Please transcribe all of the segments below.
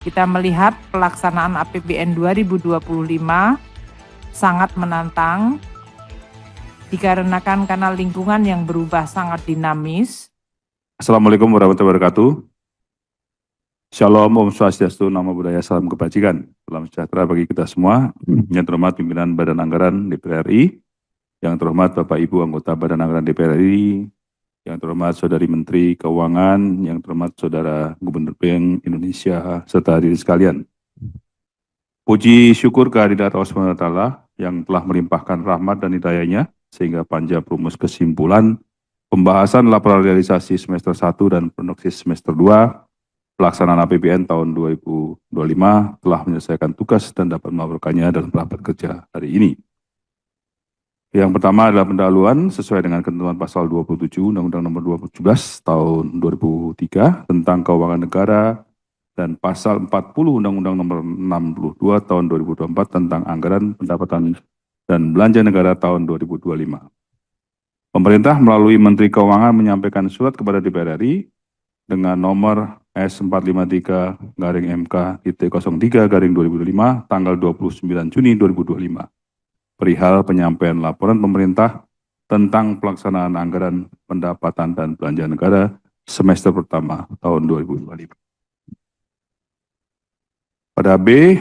Kita melihat pelaksanaan APBN 2025 sangat menantang dikarenakan karena lingkungan yang berubah sangat dinamis. Assalamualaikum warahmatullahi wabarakatuh. Shalom, Om Swastiastu, Namo Buddhaya, Salam Kebajikan. Salam sejahtera bagi kita semua. Yang terhormat pimpinan Badan Anggaran DPR RI, yang terhormat Bapak Ibu anggota Badan Anggaran DPR RI, yang terhormat Saudari Menteri Keuangan, yang terhormat Saudara Gubernur Bank Indonesia, serta hadirin sekalian. Puji syukur kehadirat Allah SWT yang telah melimpahkan rahmat dan hidayahnya, sehingga panja perumus kesimpulan pembahasan laporan realisasi semester 1 dan prognosis semester 2 pelaksanaan APBN tahun 2025 telah menyelesaikan tugas dan dapat melaporkannya dalam rapat kerja hari ini. Yang pertama adalah pendahuluan sesuai dengan ketentuan pasal 27 Undang-Undang Nomor 17 Tahun 2003 tentang Keuangan Negara dan pasal 40 Undang-Undang Nomor 62 Tahun 2024 tentang Anggaran Pendapatan dan Belanja Negara tahun 2025. Pemerintah melalui Menteri Keuangan menyampaikan surat kepada DPR RI dengan nomor S453-MK-03-2025 tanggal 29 Juni 2025 perihal penyampaian laporan pemerintah tentang pelaksanaan anggaran pendapatan dan belanja negara semester pertama tahun 2025. Pada B,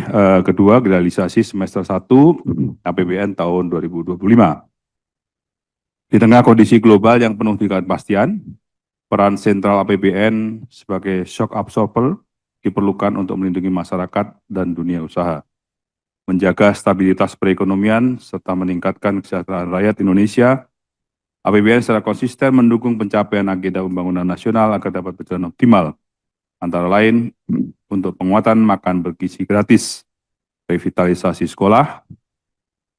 kedua, realisasi semester 1 APBN tahun 2025. Di tengah kondisi global yang penuh ketidakpastian, peran sentral APBN sebagai shock absorber diperlukan untuk melindungi masyarakat dan dunia usaha, menjaga stabilitas perekonomian, serta meningkatkan kesejahteraan rakyat Indonesia. APBN secara konsisten mendukung pencapaian agenda pembangunan nasional agar dapat berjalan optimal, antara lain untuk penguatan makan bergizi gratis, revitalisasi sekolah,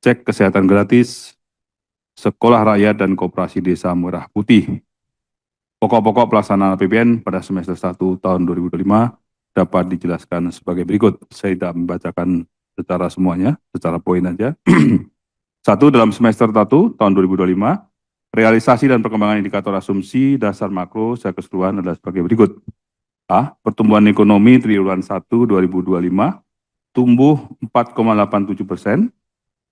cek kesehatan gratis, sekolah rakyat dan koperasi desa Merah Putih. Pokok-pokok pelaksanaan APBN pada semester 1 tahun 2025 dapat dijelaskan sebagai berikut. Saya tidak membacakan secara semuanya, secara poin aja. 1. Dalam semester 1 tahun 2025, realisasi dan perkembangan indikator asumsi dasar makro secara keseluruhan adalah sebagai berikut. A. Pertumbuhan ekonomi triwulan 1 2025 tumbuh 4,87%,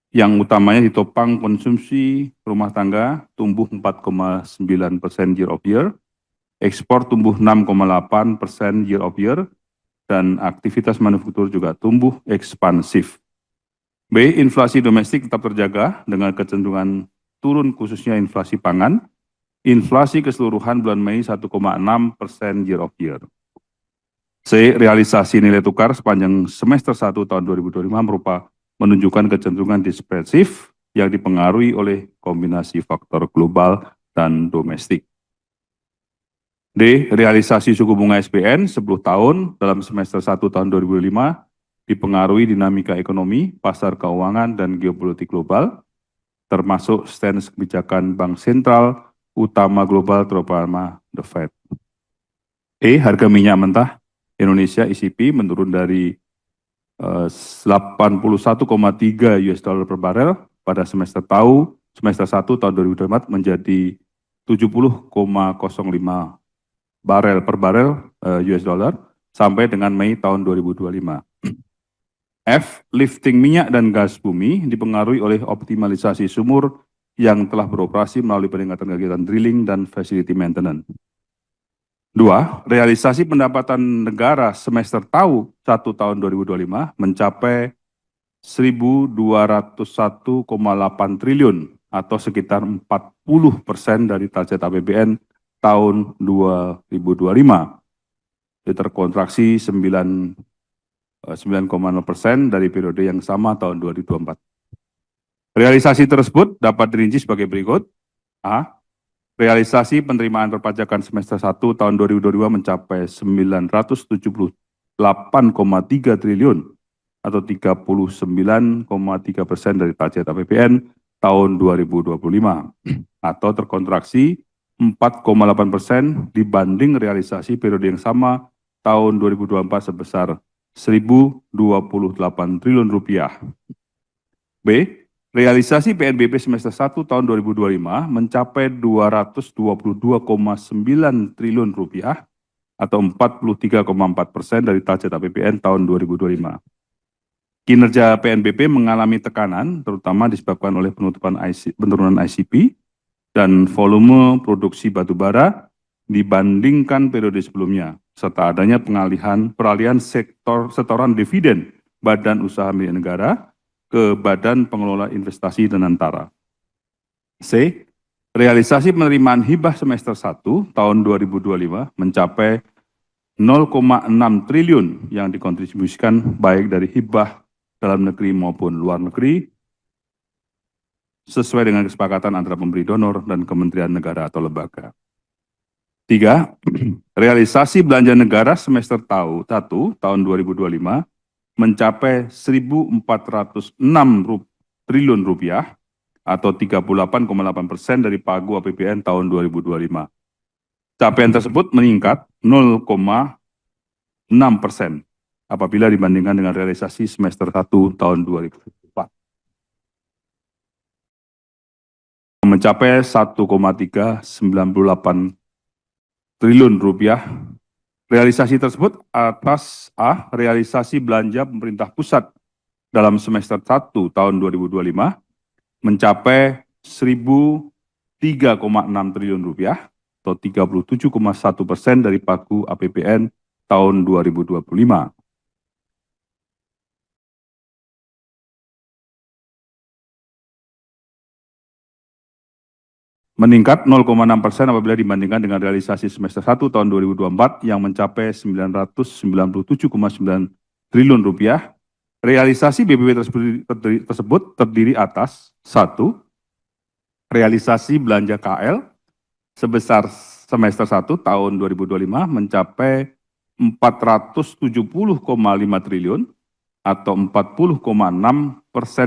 yang utamanya ditopang konsumsi rumah tangga tumbuh 4,9% year of year, ekspor tumbuh 6,8% year of year, dan aktivitas manufaktur juga tumbuh ekspansif. B. Inflasi domestik tetap terjaga dengan kecenderungan turun khususnya inflasi pangan. Inflasi keseluruhan bulan Mei 1,6% year of year. C. Realisasi nilai tukar sepanjang semester 1 tahun 2025 menunjukkan kecenderungan dispersif yang dipengaruhi oleh kombinasi faktor global dan domestik. D. Realisasi suku bunga SBN 10 tahun dalam semester 1 tahun 2005 dipengaruhi dinamika ekonomi, pasar keuangan, dan geopolitik global, termasuk stance kebijakan Bank Sentral utama global terutama The Fed. E. Harga minyak mentah Indonesia ECP menurun dari 81,3 US dollar per barel pada semester 1 tahun 2024 menjadi 70,05 barel per barel US dollar sampai dengan Mei tahun 2025. F. Lifting minyak dan gas bumi dipengaruhi oleh optimalisasi sumur yang telah beroperasi melalui peningkatan kegiatan drilling dan facility maintenance. 2. Realisasi pendapatan negara semester 1 tahun 2025 mencapai 1.201,8 triliun atau sekitar 40% dari target APBN tahun 2025. Terkontraksi 9,0% dari periode yang sama tahun 2024. Realisasi tersebut dapat dirinci sebagai berikut. A. Realisasi penerimaan perpajakan semester 1 tahun 2022 mencapai 978,3 triliun atau 39,3% dari target APBN tahun 2025 atau terkontraksi 4,8% dibanding realisasi periode yang sama tahun 2024 sebesar 1.028 triliun rupiah. B. Realisasi PNBP semester 1 tahun 2025 mencapai 222,9 triliun rupiah atau 43,4% dari target APBN tahun 2025. Kinerja PNBP mengalami tekanan, terutama disebabkan oleh penurunan ICP dan volume produksi batubara dibandingkan periode sebelumnya, serta adanya peralihan setoran dividen Badan Usaha Milik Negara ke Badan Pengelola Investasi dan Antara. C. Realisasi penerimaan hibah semester 1 tahun 2025 mencapai 0,6 triliun yang dikontribusikan baik dari hibah dalam negeri maupun luar negeri, sesuai dengan kesepakatan antara pemberi donor dan kementerian negara atau lembaga. 3. Realisasi belanja negara semester 1 tahun 2025 mencapai 1.406 triliun rupiah atau 38,8% dari pagu APBN tahun 2025. Capaian tersebut meningkat 0,6% apabila dibandingkan dengan realisasi semester 1 tahun 2024. Mencapai 1,398 triliun rupiah. Realisasi tersebut atas A. Realisasi belanja pemerintah pusat dalam semester 1 tahun 2025 mencapai 1.003,6 triliun rupiah atau 37,1% dari pagu APBN tahun 2025. Meningkat 0,6% apabila dibandingkan dengan realisasi semester 1 tahun 2024 yang mencapai 997,9 triliun rupiah. Realisasi BPP tersebut terdiri atas 1. Realisasi belanja KL sebesar semester 1 tahun 2025 mencapai 470,5 triliun atau 40,6%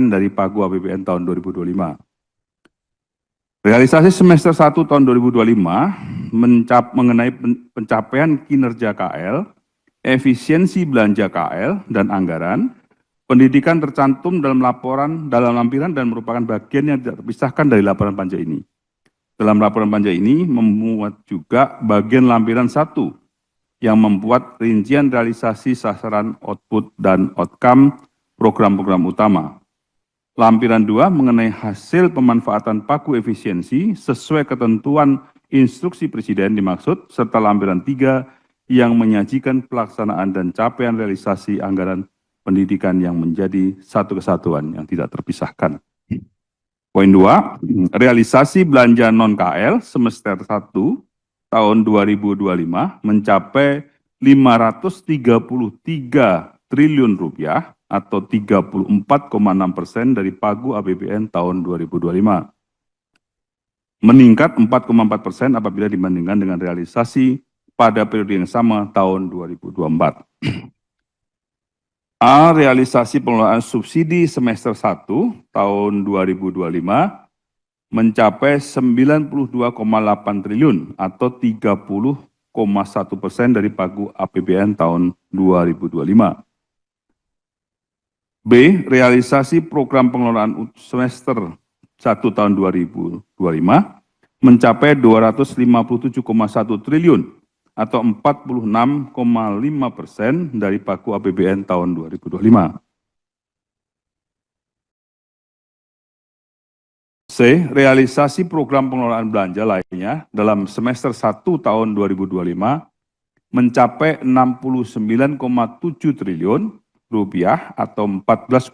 dari pagu APBN tahun 2025. Realisasi semester 1 tahun 2025 mengenai pencapaian kinerja KL, efisiensi belanja KL dan anggaran, pendidikan tercantum dalam lampiran dan merupakan bagian yang tidak terpisahkan dari laporan panja ini. Dalam laporan panja ini memuat juga bagian lampiran 1 yang membuat rincian realisasi sasaran output dan outcome program-program utama. Lampiran 2 mengenai hasil pemanfaatan pagu efisiensi sesuai ketentuan instruksi Presiden dimaksud, serta lampiran 3 yang menyajikan pelaksanaan dan capaian realisasi anggaran pendidikan yang menjadi satu kesatuan yang tidak terpisahkan. Poin 2, realisasi belanja non-KL semester 1 tahun 2025 mencapai 533 triliun rupiah atau 34,6% dari pagu APBN tahun 2025. Meningkat 4,4% apabila dibandingkan dengan realisasi pada periode yang sama tahun 2024. A. Realisasi pengelolaan subsidi semester 1 tahun 2025 mencapai 92,8 triliun atau 30,1% dari pagu APBN tahun 2025. B. Realisasi program pengelolaan semester 1 tahun 2025 mencapai 257,1 triliun atau 46,5% dari pagu APBN tahun 2025. C. Realisasi program pengelolaan belanja lainnya dalam semester 1 tahun 2025 mencapai 69,7 triliun rupiah atau 14,2%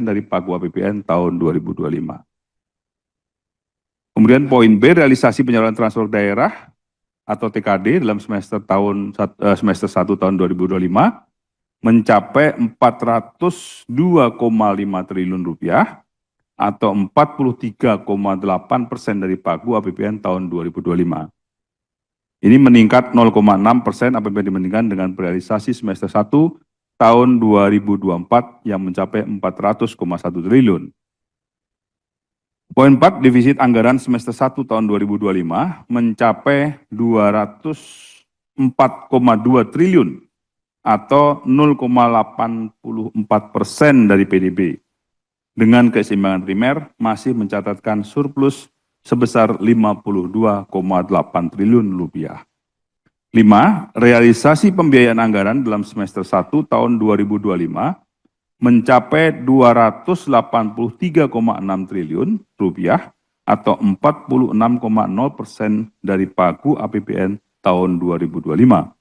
dari pagu APBN tahun 2025. Kemudian poin B, realisasi penyaluran transfer daerah atau TKD dalam semester 1 tahun 2025 mencapai 402,5 triliun rupiah atau 43,8% dari pagu APBN tahun 2025. Ini meningkat 0,6% apabila dibandingkan dengan realisasi semester 1 tahun 2024 yang mencapai 400,1 triliun. Poin 4, defisit anggaran semester 1 tahun 2025 mencapai 204,2 triliun atau 0,84% dari PDB. Dengan keseimbangan primer masih mencatatkan surplus sebesar 52,8 triliun rupiah. 5. Realisasi pembiayaan anggaran dalam semester 1 tahun 2025 mencapai 283,6 triliun rupiah atau 46,0% dari pagu APBN tahun 2025.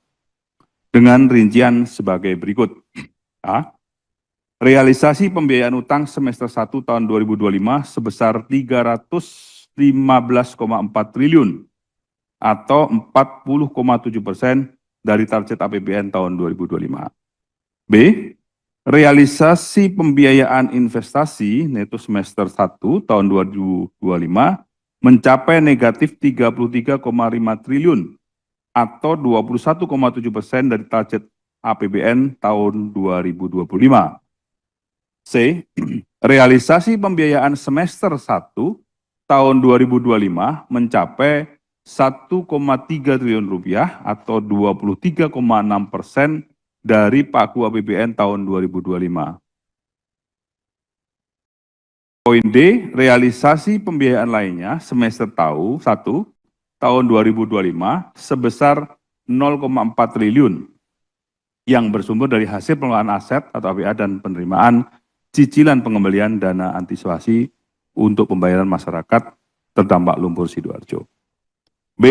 Dengan rincian sebagai berikut. A. Realisasi pembiayaan utang semester 1 tahun 2025 sebesar 315,4 triliun atau 40,7% dari target APBN tahun 2025. B. Realisasi pembiayaan investasi neto semester 1 tahun 2025 mencapai negatif 33,5 triliun atau 21,7% dari target APBN tahun 2025. C. Realisasi pembiayaan semester 1 tahun 2025 mencapai 1,3 triliun rupiah atau 23,6% dari pagu APBN tahun 2025. Poin D, realisasi pembiayaan lainnya semester 1 tahun 2025 sebesar 0,4 triliun yang bersumber dari hasil pengelolaan aset atau APA dan penerimaan cicilan pengembalian dana antisipasi untuk pembayaran masyarakat terdampak lumpur Sidoarjo. B.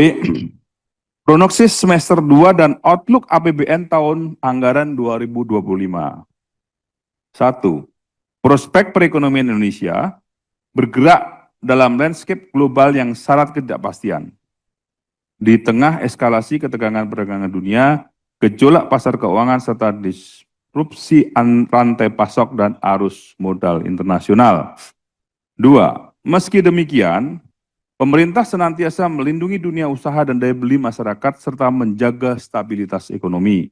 Prognosis semester 2 dan outlook APBN tahun anggaran 2025. 1. Prospek perekonomian Indonesia bergerak dalam landscape global yang syarat ketidakpastian. Di tengah eskalasi ketegangan perdagangan dunia, gejolak pasar keuangan serta disrupsi rantai pasok dan arus modal internasional. 2. Meski demikian, pemerintah senantiasa melindungi dunia usaha dan daya beli masyarakat serta menjaga stabilitas ekonomi.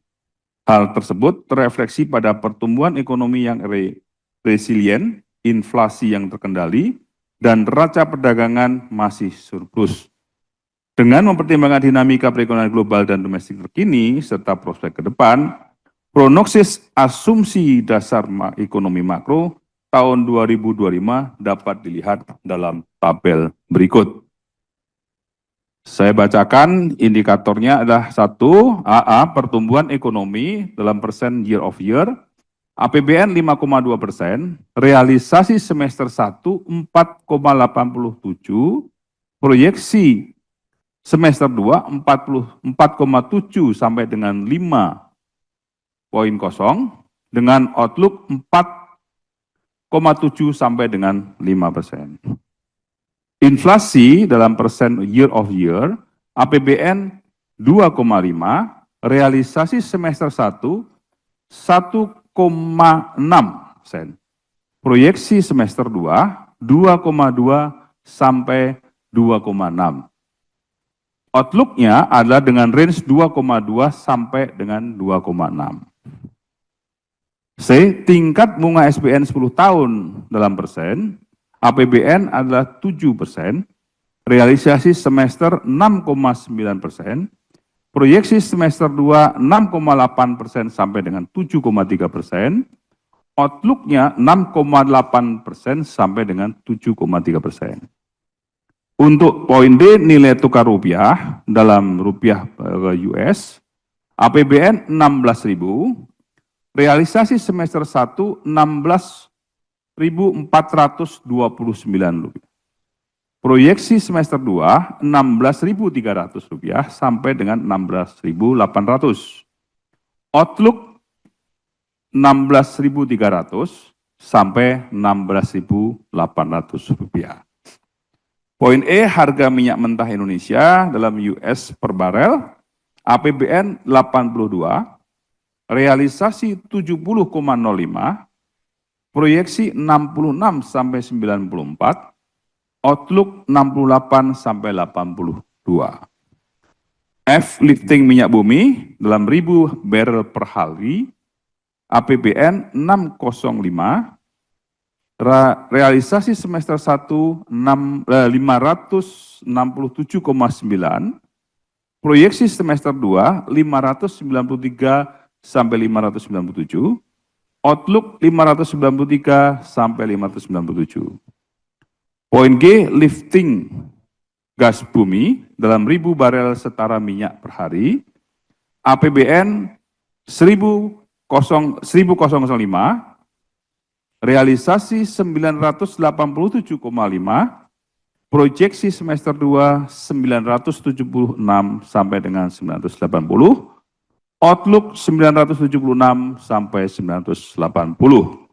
Hal tersebut terefleksi pada pertumbuhan ekonomi yang resilient, inflasi yang terkendali, dan neraca perdagangan masih surplus. Dengan mempertimbangkan dinamika perekonomian global dan domestik terkini, serta prospek ke depan, prognosis asumsi dasar ekonomi makro tahun 2025 dapat dilihat dalam tabel berikut. Saya bacakan indikatornya adalah 1, AA, pertumbuhan ekonomi dalam persen year of year, APBN 5,2%, realisasi semester 1 4,87%, proyeksi semester 2 4,7 sampai dengan 5,0, dengan outlook 4,7 sampai dengan 5%. Inflasi dalam persen year of year, APBN 2,5, realisasi semester 1 1,6%. Proyeksi semester 2 2,2 sampai 2,6. Outlook-nya adalah dengan range 2,2 sampai dengan 2,6. C. Tingkat bunga SBN 10 tahun dalam persen, APBN adalah 7%, realisasi semester 6,9%, proyeksi semester 2 6,8% sampai dengan 7,3%, outlook-nya 6,8% sampai dengan 7,3%. Untuk poin D, nilai tukar rupiah dalam rupiah US, APBN 16.000, realisasi semester 1 16.429 rupiah. Proyeksi semester 2 16.300 rupiah sampai dengan 16.800. Outlook 16.300 sampai 16.800 rupiah. Poin E, harga minyak mentah Indonesia dalam US per barel, APBN 82, realisasi 70,05, proyeksi 66 sampai 94, outlook 68 sampai 82. F, lifting minyak bumi dalam 1.000 barrel per hari, APBN 605, realisasi semester 1 567,9, proyeksi semester 2 593 sampai 597, outlook 593 sampai 597. Poin G, lifting gas bumi dalam 1.000 barel setara minyak per hari, APBN 1005, realisasi 987,5, proyeksi semester 2 976 sampai dengan 980, outlook 976 sampai 980.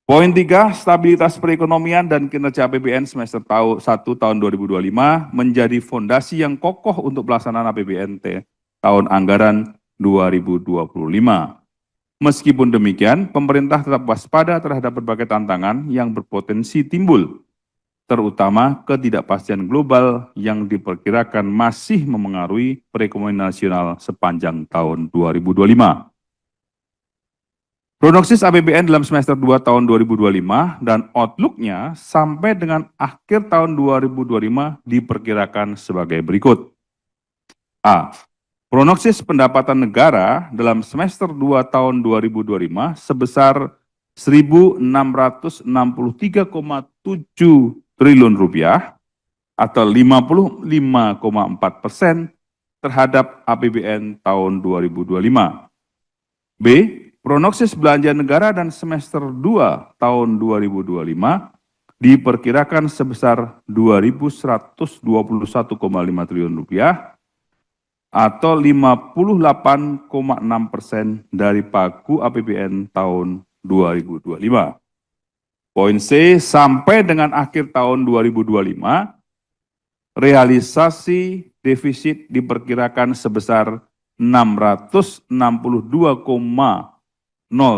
Poin 3, stabilitas perekonomian dan kinerja APBN semester 1 tahun 2025 menjadi fondasi yang kokoh untuk pelaksanaan APBN tahun anggaran 2025. Meskipun demikian, pemerintah tetap waspada terhadap berbagai tantangan yang berpotensi timbul, terutama ketidakpastian global yang diperkirakan masih memengaruhi perekonomian nasional sepanjang tahun 2025. Prognosis APBN dalam semester 2 tahun 2025 dan outlook-nya sampai dengan akhir tahun 2025 diperkirakan sebagai berikut. A. Prognosis pendapatan negara dalam semester 2 tahun 2025 sebesar Rp1.663,7 triliun atau 55,4% terhadap APBN tahun 2025. B. Prognosis belanja negara dan semester 2 tahun 2025 diperkirakan sebesar Rp2.121,5 triliun atau 58,6% dari pagu APBN tahun 2025. Poin C, sampai dengan akhir tahun 2025, realisasi defisit diperkirakan sebesar 662,0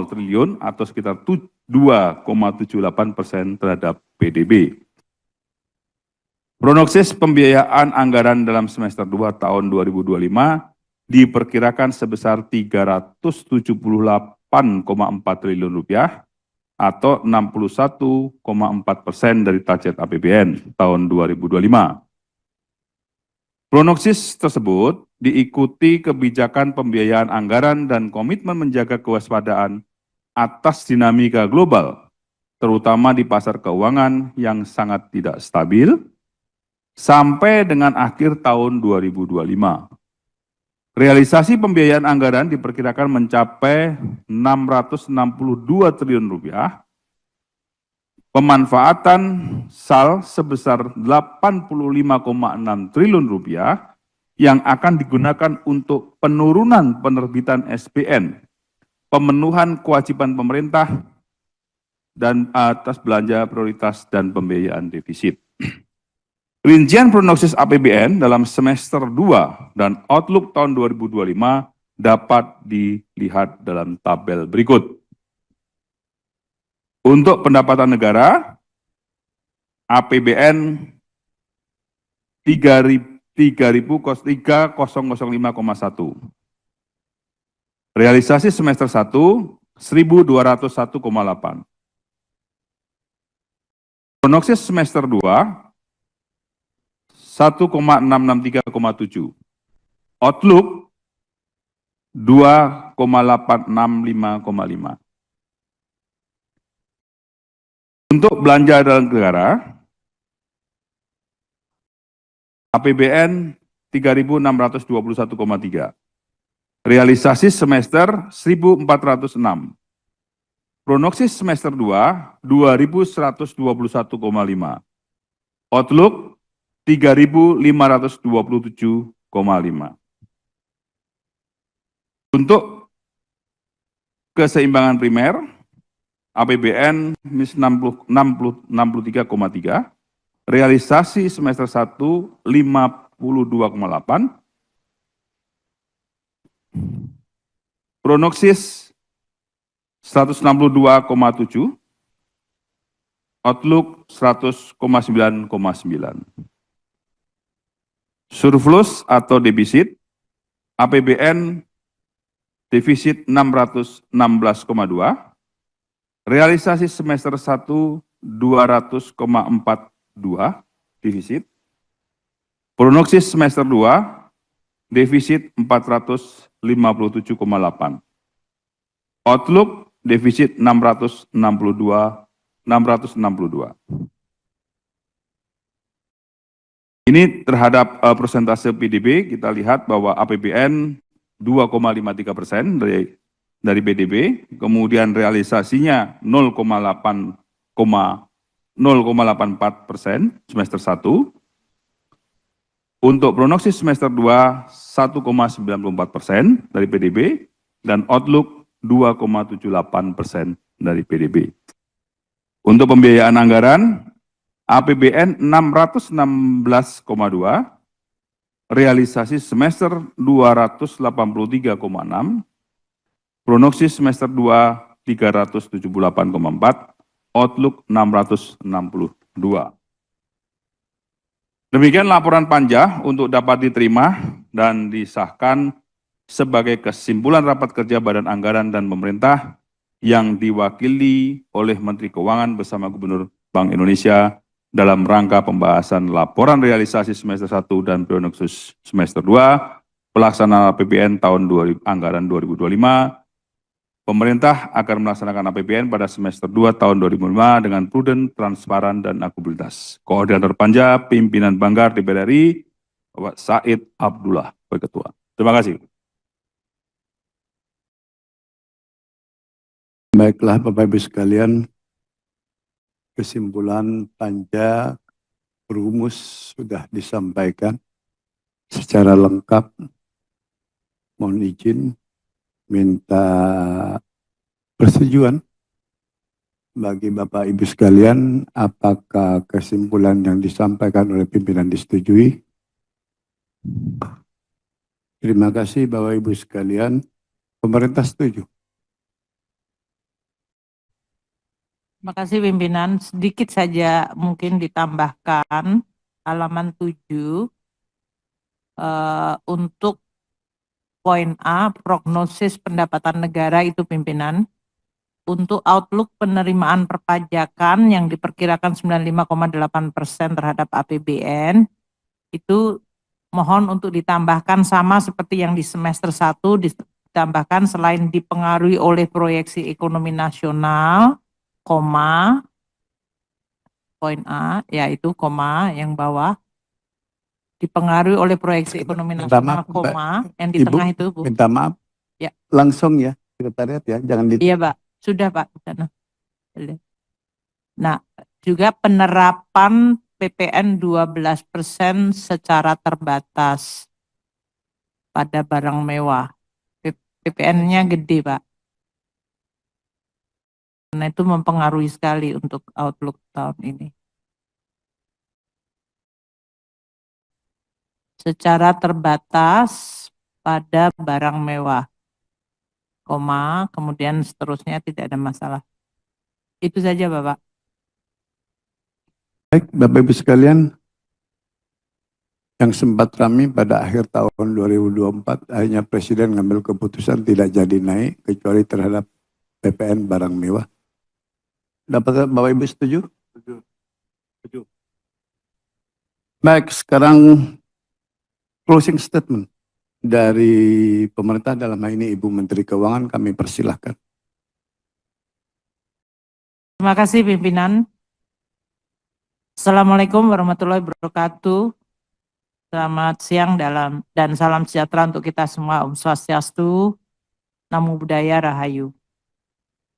triliun atau sekitar 2,78% terhadap PDB. Prognosis pembiayaan anggaran dalam semester 2 tahun 2025 diperkirakan sebesar Rp378,4 triliun atau 61,4% dari target APBN tahun 2025. Prognosis tersebut diikuti kebijakan pembiayaan anggaran dan komitmen menjaga kewaspadaan atas dinamika global, terutama di pasar keuangan yang sangat tidak stabil, sampai dengan akhir tahun 2025. Realisasi pembiayaan anggaran diperkirakan mencapai Rp662 triliun, pemanfaatan SAL sebesar Rp85,6 triliun yang akan digunakan untuk penurunan penerbitan SBN, pemenuhan kewajiban pemerintah, dan atas belanja prioritas dan pembiayaan defisit. Rincian prognosis APBN dalam semester 2 dan outlook tahun 2025 dapat dilihat dalam tabel berikut. Untuk pendapatan negara, APBN 3.005,1. Realisasi semester 1, 1.201,8. Prognosis semester 2, 1,663,7. Outlook 2,865,5. Untuk belanja dalam negara, APBN 3.621,3. Realisasi semester 1.406. Prognosis semester 2, 2.121,5. Outlook 3.527,5. Untuk keseimbangan primer, APBN 63,3, realisasi semester 1 52,8, prognosis 162,7, outlook 100,9,9. Surplus atau defisit, APBN defisit 616,2, realisasi semester 1 200,42 defisit, prognosis semester 2 defisit 457,8, outlook defisit 662. Ini terhadap persentase PDB, kita lihat bahwa APBN 2,53% dari PDB, kemudian realisasinya 0,84% semester 1. Untuk prognosis semester 2, 1,94% dari PDB, dan outlook 2,78% dari PDB. Untuk pembiayaan anggaran, APBN 616,2, realisasi semester 283,6, prognosis semester 2 378,4, outlook 662. Demikian laporan panja untuk dapat diterima dan disahkan sebagai kesimpulan rapat kerja Badan Anggaran dan Pemerintah yang diwakili oleh Menteri Keuangan bersama Gubernur Bank Indonesia dalam rangka pembahasan laporan realisasi semester 1 dan prognosis semester 2, pelaksanaan APBN tahun anggaran 2025. Pemerintah akan melaksanakan APBN pada semester 2 tahun 2005 dengan prudent, transparan, dan akuntabilitas. Koordinator Panja, Pimpinan Banggar DPR RI, Bapak Said Abdullah, Bapak Ketua. Terima kasih. Baiklah Bapak Ibu sekalian, kesimpulan panja perumus sudah disampaikan secara lengkap. Mohon izin minta persetujuan bagi Bapak Ibu sekalian, apakah kesimpulan yang disampaikan oleh pimpinan disetujui? Terima kasih Bapak Ibu sekalian. Pemerintah setuju. Terima kasih pimpinan. Sedikit saja mungkin ditambahkan halaman 7 untuk poin A, prognosis pendapatan negara itu pimpinan. Untuk outlook penerimaan perpajakan yang diperkirakan 95,8% terhadap APBN, itu mohon untuk ditambahkan sama seperti yang di semester 1, ditambahkan selain dipengaruhi oleh proyeksi ekonomi nasional, koma, poin A, yaitu koma yang bawah, dipengaruhi oleh proyeksi ekonomi Minta nasional, maaf, koma, yang di Ibu, tengah itu, Bu. minta maaf. Ya. Langsung ya, sekretariat ya, jangan di. Iya, Pak. Sudah, Pak. Nah, juga penerapan PPN 12% secara terbatas pada barang mewah. PPN-nya gede, Pak. Karena itu mempengaruhi sekali untuk outlook tahun ini. Secara terbatas pada barang mewah, koma, kemudian seterusnya tidak ada masalah. Itu saja, Bapak. Baik, Bapak Ibu sekalian, yang sempat ramai pada akhir tahun 2024, akhirnya Presiden ngambil keputusan tidak jadi naik, kecuali terhadap PPN barang mewah. Dapat Bapak Ibu setuju? Setuju. Baik, sekarang closing statement dari pemerintah, dalam hal ini Ibu Menteri Keuangan, kami persilahkan. Terima kasih pimpinan. Assalamualaikum warahmatullahi wabarakatuh. Selamat siang dan salam sejahtera untuk kita semua. Om Swastiastu, Namo Buddhaya, Rahayu.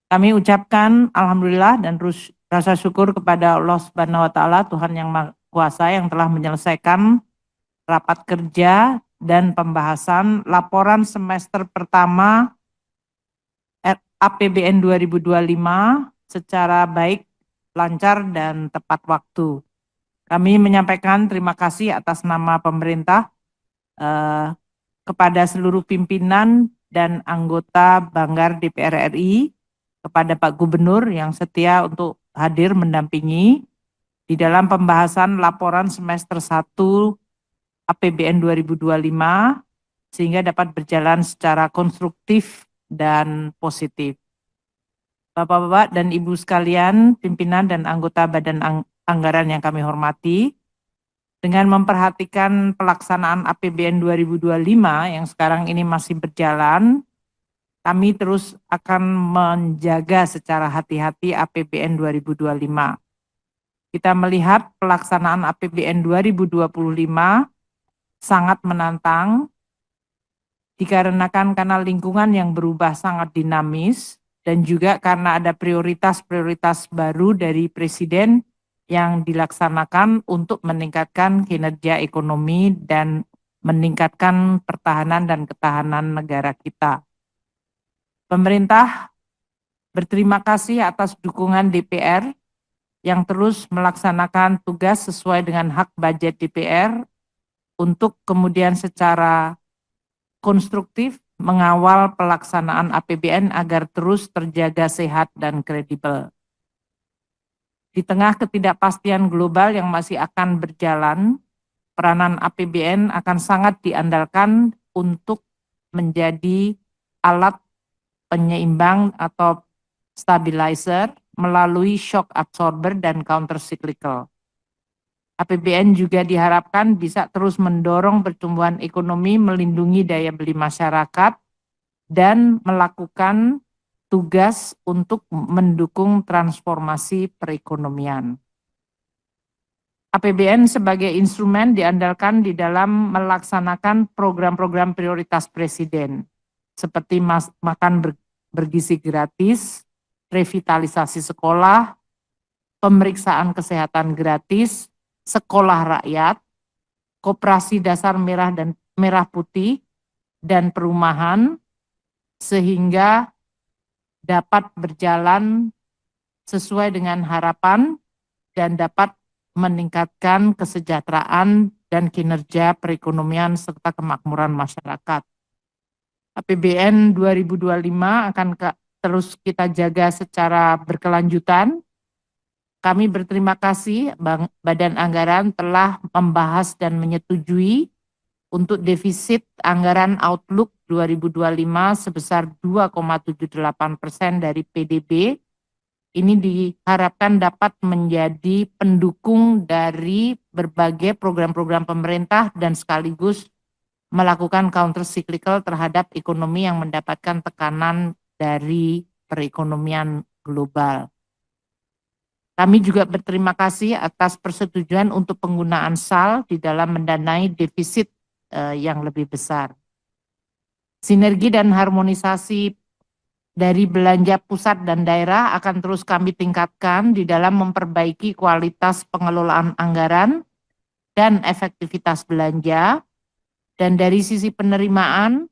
Kami ucapkan alhamdulillah dan rasa syukur kepada Allah Subhanahu wa taala, Tuhan yang Maha Kuasa, yang telah menyelesaikan rapat kerja dan pembahasan laporan semester pertama APBN 2025 secara baik, lancar, dan tepat waktu. Kami menyampaikan terima kasih atas nama pemerintah kepada seluruh pimpinan dan anggota Banggar DPR RI, kepada Pak Gubernur yang setia untuk hadir mendampingi di dalam pembahasan laporan semester 1 APBN 2025, sehingga dapat berjalan secara konstruktif dan positif. Bapak-bapak dan Ibu sekalian, pimpinan dan anggota Badan Anggaran yang kami hormati, dengan memperhatikan pelaksanaan APBN 2025 yang sekarang ini masih berjalan, kami terus akan menjaga secara hati-hati APBN 2025. Kita melihat pelaksanaan APBN 2025 sangat menantang, dikarenakan karena lingkungan yang berubah sangat dinamis, dan juga karena ada prioritas-prioritas baru dari Presiden yang dilaksanakan untuk meningkatkan kinerja ekonomi dan meningkatkan pertahanan dan ketahanan negara kita. Pemerintah berterima kasih atas dukungan DPR yang terus melaksanakan tugas sesuai dengan hak budget DPR untuk kemudian secara konstruktif mengawal pelaksanaan APBN agar terus terjaga sehat dan kredibel. Di tengah ketidakpastian global yang masih akan berjalan, peranan APBN akan sangat diandalkan untuk menjadi alat penyeimbang atau stabilizer melalui shock absorber dan counter cyclical. APBN juga diharapkan bisa terus mendorong pertumbuhan ekonomi, melindungi daya beli masyarakat, dan melakukan tugas untuk mendukung transformasi perekonomian. APBN sebagai instrumen diandalkan di dalam melaksanakan program-program prioritas Presiden, seperti makan bergizi gratis, revitalisasi sekolah, pemeriksaan kesehatan gratis, sekolah rakyat, koperasi dasar merah dan merah putih, dan perumahan, sehingga dapat berjalan sesuai dengan harapan dan dapat meningkatkan kesejahteraan dan kinerja perekonomian serta kemakmuran masyarakat. APBN 2025 akan terus kita jaga secara berkelanjutan. Kami berterima kasih Badan Anggaran telah membahas dan menyetujui untuk defisit anggaran Outlook 2025 sebesar 2,78% dari PDB. Ini diharapkan dapat menjadi pendukung dari berbagai program-program pemerintah dan sekaligus melakukan counter cyclical terhadap ekonomi yang mendapatkan tekanan dari perekonomian global. Kami juga berterima kasih atas persetujuan untuk penggunaan SAL di dalam mendanai defisit yang lebih besar. Sinergi dan harmonisasi dari belanja pusat dan daerah akan terus kami tingkatkan di dalam memperbaiki kualitas pengelolaan anggaran dan efektivitas belanja. Dan dari sisi penerimaan,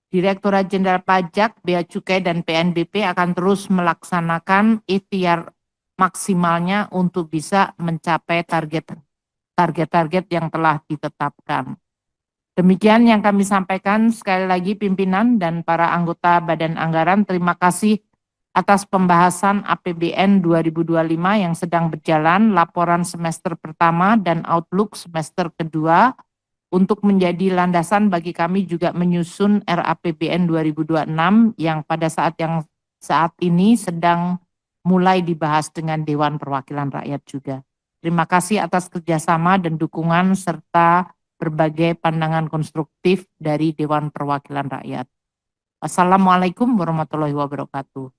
Direktorat Jenderal Pajak, Bea Cukai, dan PNBP akan terus melaksanakan ikhtiar maksimalnya untuk bisa mencapai target-target yang telah ditetapkan. Demikian yang kami sampaikan. Sekali lagi pimpinan dan para anggota Badan Anggaran, terima kasih atas pembahasan APBN 2025 yang sedang berjalan, laporan semester pertama dan outlook semester kedua, untuk menjadi landasan bagi kami juga menyusun RAPBN 2026 yang pada saat ini sedang mulai dibahas dengan Dewan Perwakilan Rakyat juga. Terima kasih atas kerjasama dan dukungan serta berbagai pandangan konstruktif dari Dewan Perwakilan Rakyat. Assalamualaikum warahmatullahi wabarakatuh.